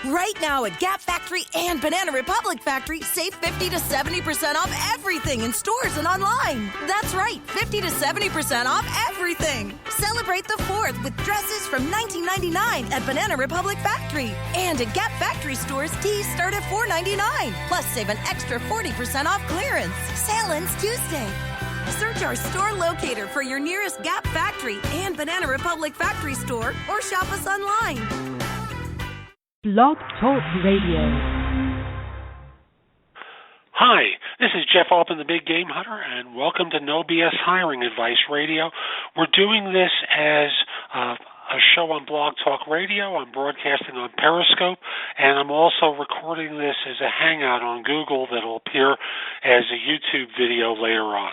Right now at Gap Factory and Banana Republic Factory, save 50 to 70% off everything in stores and online. That's right, 50 to 70% off everything. Celebrate the 4th with dresses from $19.99 at Banana Republic Factory. And at Gap Factory stores, tees start at $4.99. Plus, save an extra 40% off clearance. Sale ends Tuesday. Search our store locator for your nearest Gap Factory and Banana Republic Factory store or shop us online. Blog Talk Radio. Hi, this is Jeff Altman, the Big Game Hunter, and welcome to No BS Hiring Advice Radio. We're doing this as a show on Blog Talk Radio. I'm broadcasting on Periscope, and I'm also recording this as a hangout on Google that will appear as a YouTube video later on.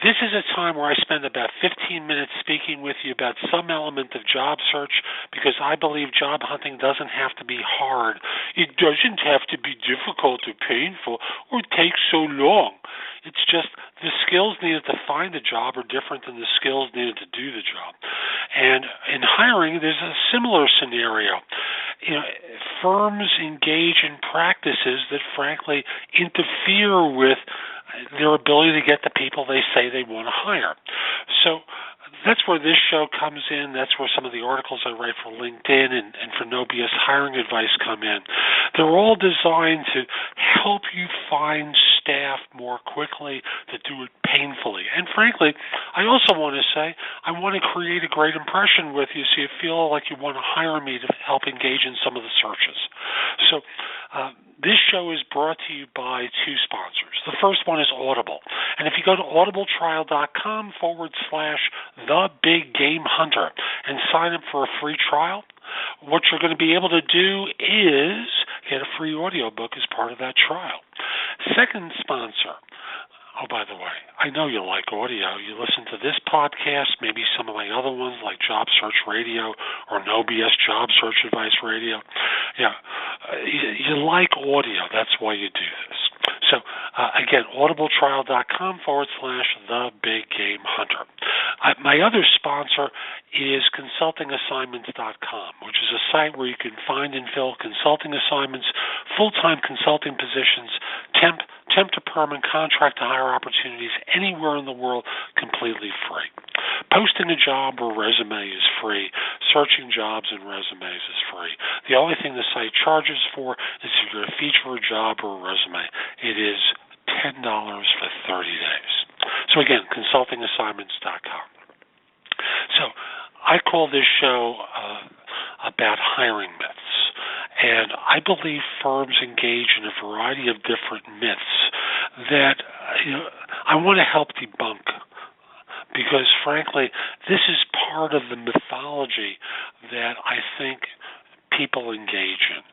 This is a time where I spend about 15 minutes speaking with you about some element of job search because I believe job hunting doesn't have to be hard. It doesn't have to be difficult or painful or take so long. It's just the skills needed to find a job are different than the skills needed to do the job. And in hiring, there's a similar scenario. Firms engage in practices that frankly interfere with their ability to get the people they say they want to hire. So that's where this show comes in. That's where some of the articles I write for LinkedIn and for No BS Hiring Advice come in. They're all designed to help you find staff more quickly, to do it painfully. And frankly, I also want to say I want to create a great impression with you so you feel like you want to hire me to help engage in some of the searches. So this show is brought to you by two sponsors. The first one is Audible. And if you go to audibletrial.com/thebiggamehunter and sign up for a free trial, what you're going to be able to do is get a free audiobook as part of that trial. Second sponsor. Oh, by the way, I know you like audio. You listen to this podcast, maybe some of my other ones like Job Search Radio or No BS Job Search Advice Radio. Yeah, you like audio. That's why you do this. So, again, audibletrial.com/thebiggamehunter. My other sponsor is consultingassignments.com, which is a site where you can find and fill consulting assignments, full-time consulting positions, temp to perm and contract to hire opportunities anywhere in the world completely free. Posting a job or resume is free. Searching jobs and resumes is free. The only thing the site charges for is if you're going to feature a job or a resume. It is $10 for 30 days. So again, consultingassignments.com. So I call this show about hiring myths. And I believe firms engage in a variety of different myths that I want to help debunk because, frankly, this is part of the mythology that I think people engage in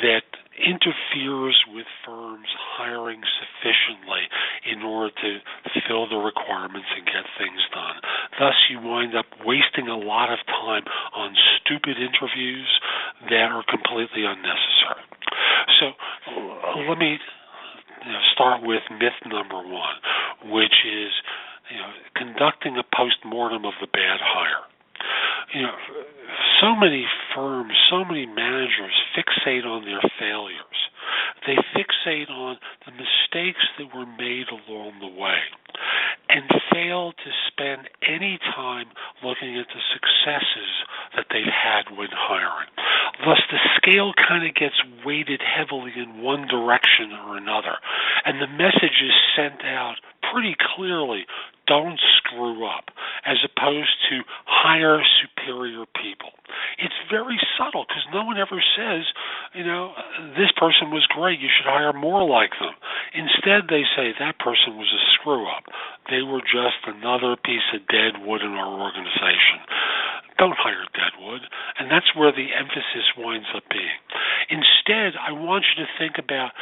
that interferes with firms hiring sufficiently in order to fill the requirements and get things done. Thus, you wind up wasting a lot of time on stupid interviews that are completely unnecessary. So let me start with myth number one, which is conducting a post-mortem of the bad hire. So many firms, so many managers fixate on their failures. They fixate on the mistakes that were made along the way and fail to spend any time looking at the successes that they've had when hiring. Thus, the scale kind of gets weighted heavily in one direction or another, and the message is sent out pretty clearly, don't screw up, as opposed to hire superior people. It's very subtle because no one ever says, this person was great, you should hire more like them. Instead, they say that person was a screw-up. They were just another piece of dead wood in our organization. Don't hire dead wood, and that's where the emphasis winds up being. Instead, I want you to think about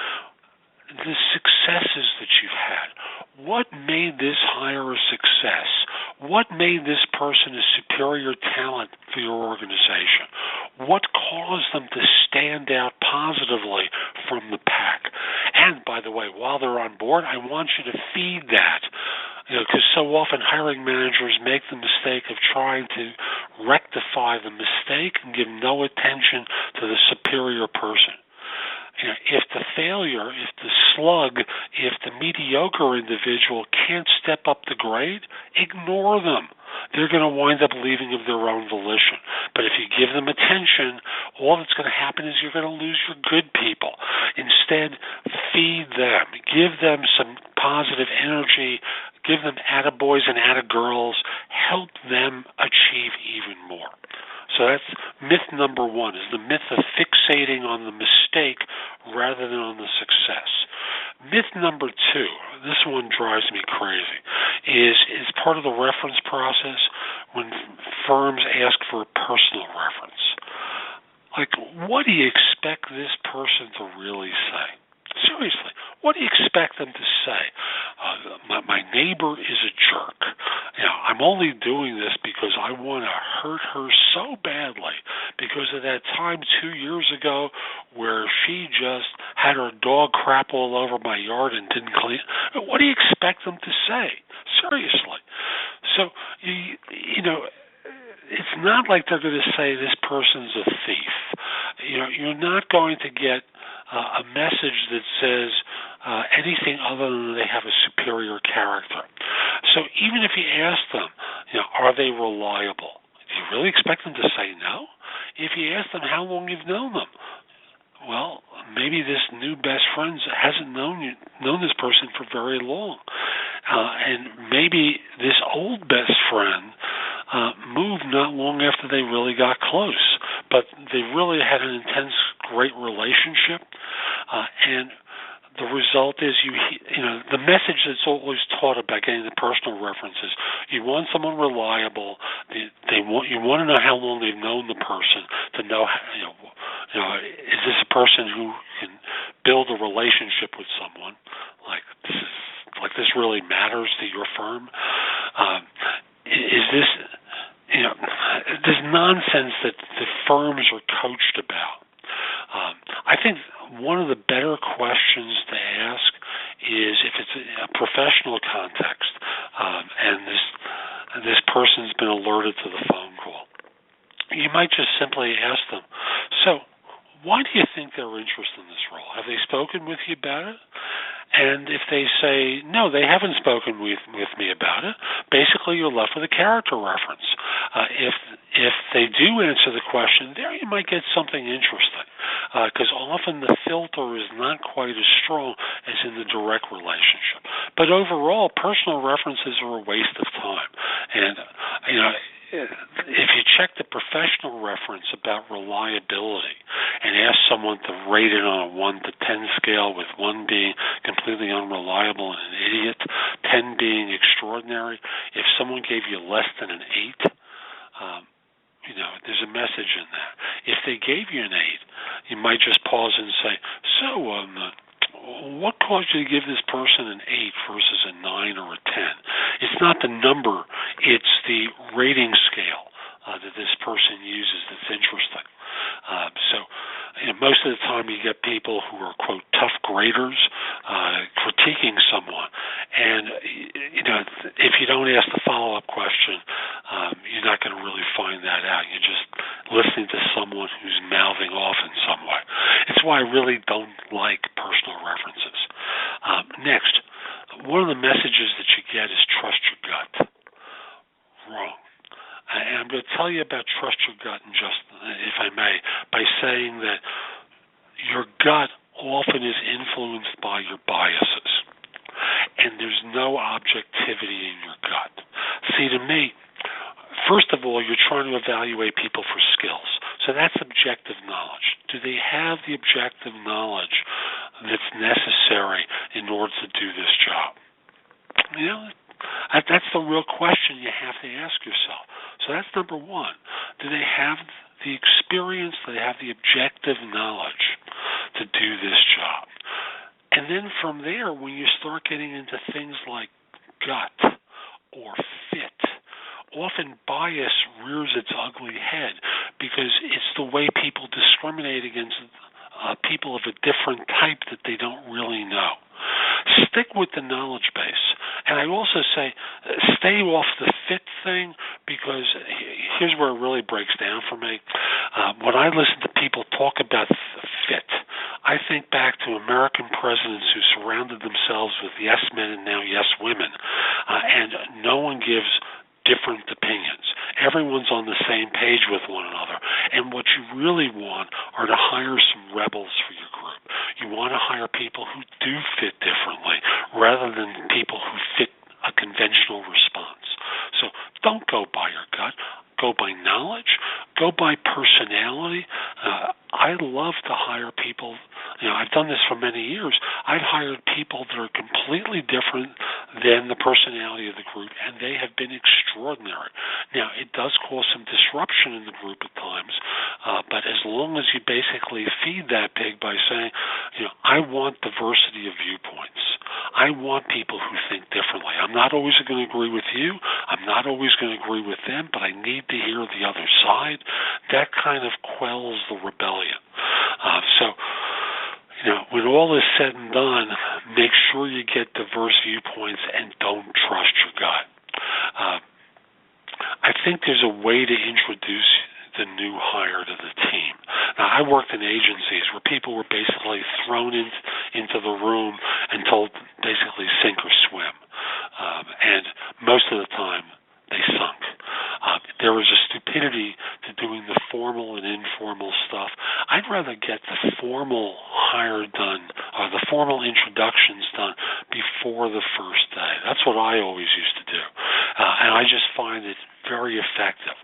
the successes that you've had. What made this hire a success? What made this person a superior talent for your organization? What caused them to stand out positively from the pack? And, by the way, while they're on board, I want you to feed that. Because so often hiring managers make the mistake of trying to rectify the mistake and give no attention to the superior person. If the failure, if the slug, if the mediocre individual can't step up the grade, ignore them. They're going to wind up leaving of their own volition. But if you give them attention, all that's going to happen is you're going to lose your good people. Instead, feed them. Give them some positive energy. Give them attaboys and attagirls. Help them achieve even more. So that's myth number one, is the myth of fixating on the mistake rather than on the success. Myth number two, this one drives me crazy, is part of the reference process when firms ask for a personal reference. Like, what do you expect this person to really say? Seriously, what do you expect them to say? My neighbor is a jerk. I'm only doing this because I want to hurt her so badly because of that time 2 years ago where she just had her dog crap all over my yard and didn't clean. What do you expect them to say? Seriously. So, it's not like they're going to say this person's a thief. You're not going to get a message that says anything other than they have a superior character. So even if you ask them, are they reliable? Do you really expect them to say no? If you ask them how long you've known them, well, maybe this new best friend hasn't known this person for very long. And maybe this old best friend moved not long after they really got close, but they really had an intense, great relationship, and the result is the message that's always taught about getting the personal references. You want someone reliable. You want to know how long they've known the person to know is this a person who can build a relationship with someone like this really matters to your firm. Is this this nonsense that the firms are coached about? I think one of the better questions to ask is if it's a professional context and this person's been alerted to the phone call. You might just simply ask them, so why do you think they're interested in this role? Have they spoken with you about it? And if they say, no, they haven't spoken with me about it, basically you're left with a character reference. If they do answer the question, there you might get something interesting, because often the filter is not quite as strong as in the direct relationship. But overall, personal references are a waste of time. And, if you check the professional reference about reliability and ask someone to rate it on a 1 to 10 scale, with 1 being completely unreliable and an idiot, 10 being extraordinary, if someone gave you less than an 8, there's a message in that. If they gave you an 8, you might just pause and say, so what caused you to give this person an 8 versus a 9 or a 10? It's not the number, it's the rating scale that this person uses that's interesting. Most of the time you get people who are, quote, tough graders critiquing someone. And, if you don't ask the follow-up question, you're not going to really find that out. You're just listening to someone who's mouthing off in some way. It's why I really don't like personal references. Next, one of the messages that you get is trust your gut. Wrong. And I'm going to tell you about trust your gut, and just, if I may, by saying that your gut often is influenced by your biases, and there's no objectivity in your gut. See, to me, first of all, you're trying to evaluate people for skills. So that's objective knowledge. Do they have the objective knowledge that's necessary in order to do this job? That's the real question you have to ask yourself. So that's number one. Do they have the experience? Do they have the objective knowledge to do this job? And then from there, when you start getting into things like gut or fit, often bias rears its ugly head because it's the way people discriminate against people of a different type that they don't really know. Stick with the knowledge base. And I also say stay off the fit thing, because here's where it really breaks down for me. When I listen to people talk about fit, I think back to American presidents who surrounded themselves with yes men and now yes women, and no one gives different opinions. Everyone's on the same page with one another. And what you really want are to hire some rebels for your group. You want to hire people who do fit differently rather than people who fit a conventional response. So don't go by your gut. Go by knowledge. Go by personality. I love to hire people. I've done this for many years. I've hired people that are completely different than the personality of the group, and they have been extraordinary. Now, it does cause some disruption in the group at times, but as long as you basically feed that pig by saying, I want diversity of viewpoints. I want people who think differently. I'm not always going to agree with you. I'm not always going to agree with them, but I need to hear the other side. That kind of quells the rebellion. When all is said and done, make sure you get diverse viewpoints and don't trust your gut. I think there's a way to introduce the new hire to the team. Now, I worked in agencies where people were basically thrown into the room and told basically sink or swim. And most of the time, they sunk. There was a stupidity to doing the formal and informal stuff. I'd rather get the formal hire done, or the formal introductions done before the first day. That's what I always used to do. And I just find it very effective.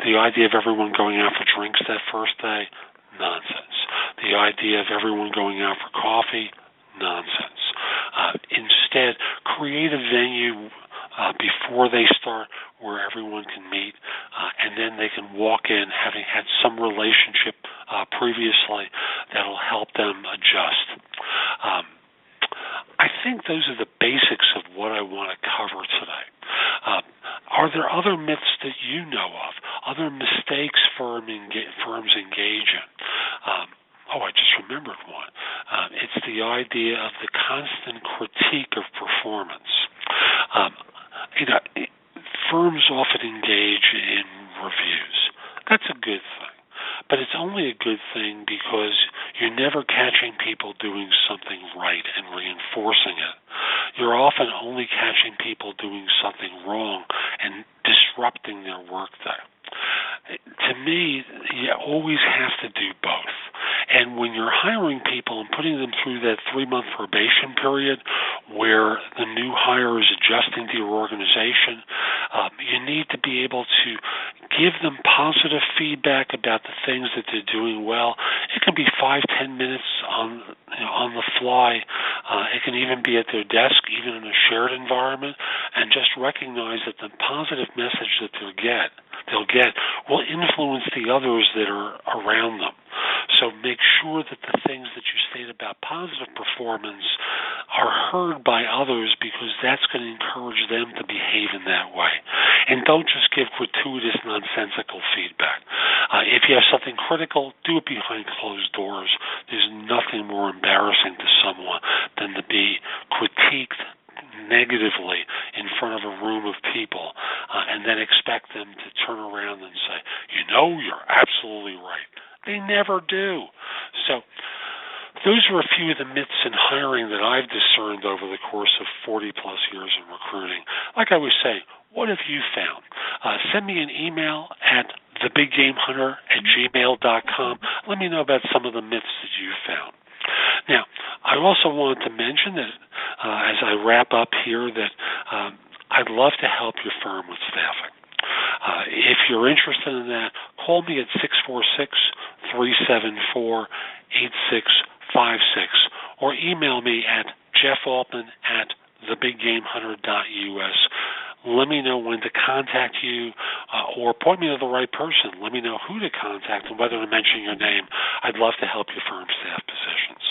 The idea of everyone going out for drinks that first day, nonsense. The idea of everyone going out for coffee, nonsense. Instead, create a venue before they start where everyone can meet, and then they can walk in having had some relationship previously that'll help them adjust. I think those are the basics of what I want to cover today. Are there other myths that you know of, other mistakes firms engage in? I just remembered one. It's the idea of the constant critique of performance. Firms often engage in reviews. That's a good thing. But it's only a good thing because you're never catching people doing something right and reinforcing it. You're often only catching people doing something wrong and disrupting their workday. To me, you always have to do both. And when you're hiring people and putting them through that 3-month probation period where the new hire is adjusting to your organization, you need to be able to give them positive feedback about the things that they're doing well. It can be 5-10 minutes on the fly. It can even be at their desk, even in a shared environment, and just recognize that the positive message that they'll get will influence the others that are around them. So make sure that the things that you state about positive performance are heard by others, because that's going to encourage them to behave in that way. And don't just give gratuitous, nonsensical feedback. If you have something critical, do it behind closed doors. There's nothing more embarrassing to someone than to be critiqued negatively in front of a room of people and then expect them to turn around and say, you're absolutely right. They never do. So those are a few of the myths in hiring that I've discerned over the course of 40-plus years in recruiting. Like I was saying, what have you found? Send me an email at thebiggamehunter@gmail.com. Let me know about some of the myths that you found. Now, I also wanted to mention that as I wrap up here that I'd love to help your firm with staffing. If you're interested in that, call me at 646-374-8656 or email me at jeffaltman@thebiggamehunter.us. Let me know when to contact you or point me to the right person. Let me know who to contact and whether to mention your name. I'd love to help your firm staff positions.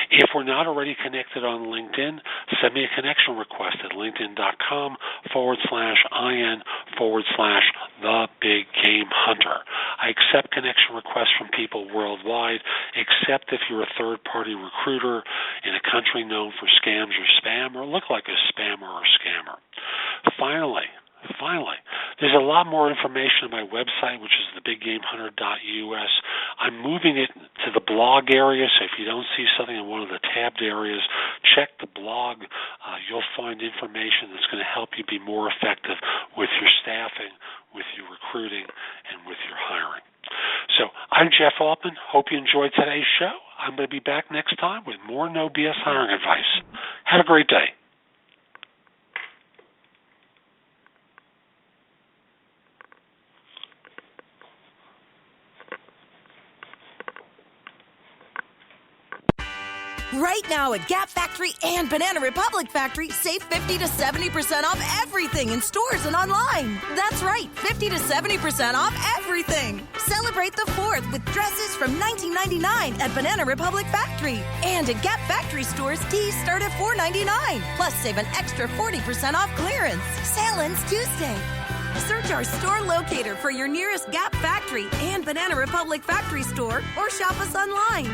If we're not already connected on LinkedIn, send me a connection request at linkedin.com/IN/TheBigGameHunter. I accept connection requests from people worldwide, except if you're a third-party recruiter in a country known for scams or spam or look like a spammer or scammer. Finally, Finally, there's a lot more information on my website, which is thebiggamehunter.us. I'm moving it to the blog area, so if you don't see something in one of the tabbed areas, check the blog. You'll find information that's going to help you be more effective with your staffing, with your recruiting, and with your hiring. So I'm Jeff Altman. Hope you enjoyed today's show. I'm going to be back next time with more No BS hiring advice. Have a great day. Right now at Gap Factory and Banana Republic Factory, save 50 to 70% off everything in stores and online. That's right, 50 to 70% off everything. Celebrate the 4th with dresses from $19.99 at Banana Republic Factory. And at Gap Factory stores, tees start at $4.99. Plus, save an extra 40% off clearance. Sale ends Tuesday. Search our store locator for your nearest Gap Factory and Banana Republic Factory store or shop us online.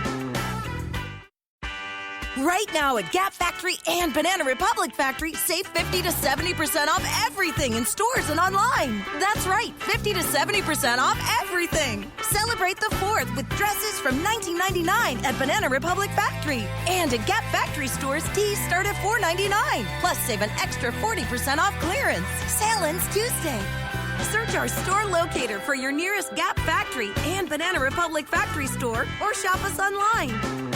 Right now at Gap Factory and Banana Republic Factory, save 50 to 70% off everything in stores and online. That's right, 50 to 70% off everything. Celebrate the 4th with dresses from $19.99 at Banana Republic Factory. And at Gap Factory stores, tees start at $4.99. Plus, save an extra 40% off clearance. Sale ends Tuesday. Search our store locator for your nearest Gap Factory and Banana Republic Factory store or shop us online.